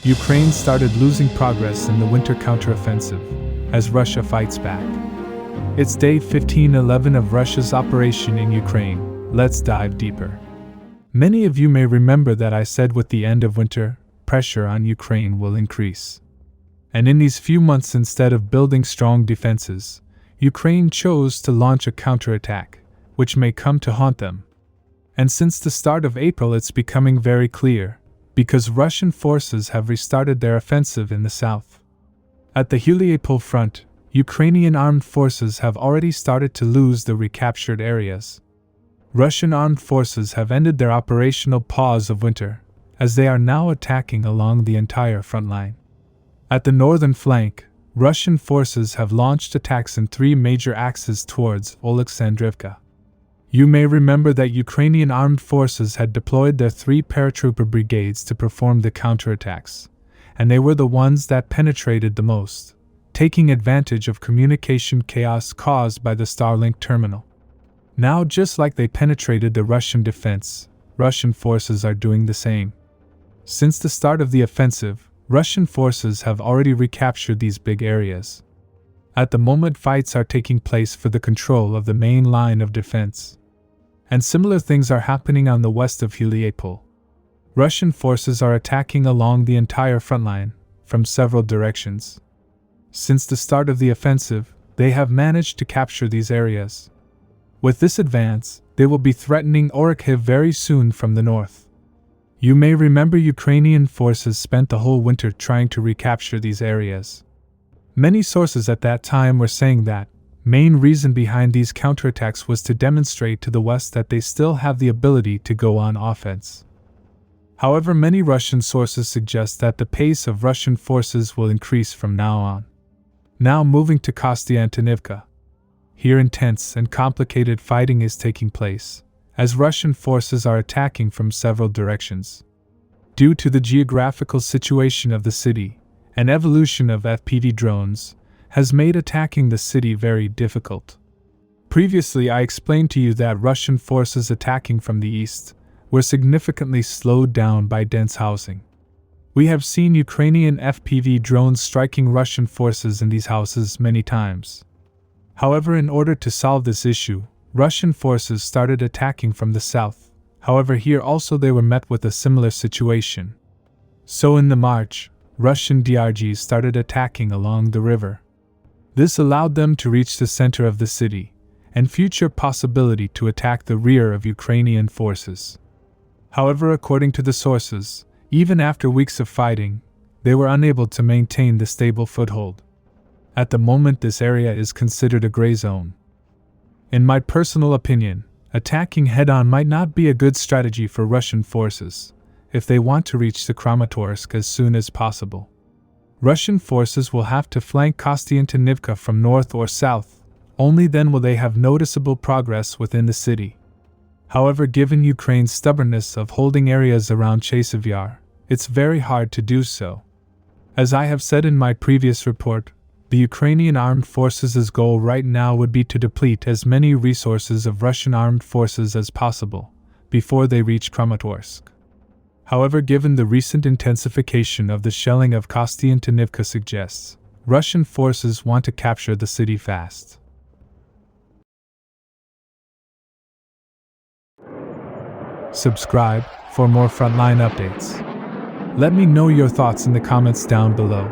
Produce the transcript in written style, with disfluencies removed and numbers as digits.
Ukraine started losing progress in the winter counteroffensive as Russia fights back. It's day 1511 of Russia's operation in Ukraine. Let's dive deeper. Many of you may remember that I said with the end of winter, pressure on Ukraine will increase. And in these few months, instead of building strong defenses, Ukraine chose to launch a counterattack, which may come to haunt them. And since the start of April, it's becoming very clear, because Russian forces have restarted their offensive in the south. At the Heliopol front, Ukrainian armed forces have already started to lose the recaptured areas. Russian armed forces have ended their operational pause of winter, as they are now attacking along the entire front line. At the northern flank, Russian forces have launched attacks in 3 major axes towards Alexandrivka. You may remember that Ukrainian armed forces had deployed their 3 paratrooper brigades to perform the counterattacks, and they were the ones that penetrated the most, taking advantage of communication chaos caused by the Starlink terminal. Now, just like they penetrated the Russian defense, Russian forces are doing the same. Since the start of the offensive, Russian forces have already recaptured these big areas. At the moment, fights are taking place for the control of the main line of defense. And similar things are happening on the west of Heliopol. Russian forces are attacking along the entire front line, from several directions. Since the start of the offensive, they have managed to capture these areas. With this advance, they will be threatening Orikhiv very soon from the north. You may remember Ukrainian forces spent the whole winter trying to recapture these areas. Many sources at that time were saying that main reason behind these counterattacks was to demonstrate to the West that they still have the ability to go on offense. However, many Russian sources suggest that the pace of Russian forces will increase from now on. Now moving to Kostyantynivka. Here intense and complicated fighting is taking place, as Russian forces are attacking from several directions. Due to the geographical situation of the city, an evolution of FPV drones has made attacking the city very difficult. Previously, I explained to you that Russian forces attacking from the east were significantly slowed down by dense housing. We have seen Ukrainian FPV drones striking Russian forces in these houses many times. However, in order to solve this issue, Russian forces started attacking from the south. However, here also they were met with a similar situation. So in the March, Russian DRGs started attacking along the river. This allowed them to reach the center of the city, and future possibility to attack the rear of Ukrainian forces. However, according to the sources, even after weeks of fighting, they were unable to maintain the stable foothold. At the moment, this area is considered a gray zone. In my personal opinion, attacking head-on might not be a good strategy for Russian forces if they want to reach the Kramatorsk as soon as possible. Russian forces will have to flank Kostyantynivka from north or south, only then will they have noticeable progress within the city. However, given Ukraine's stubbornness of holding areas around Chasiv Yar, it's very hard to do so. As I have said in my previous report, the Ukrainian armed forces' goal right now would be to deplete as many resources of Russian armed forces as possible before they reach Kramatorsk. However, given the recent intensification of the shelling of Kostyantynivka suggests, Russian forces want to capture the city fast. Subscribe for more frontline updates. Let me know your thoughts in the comments down below.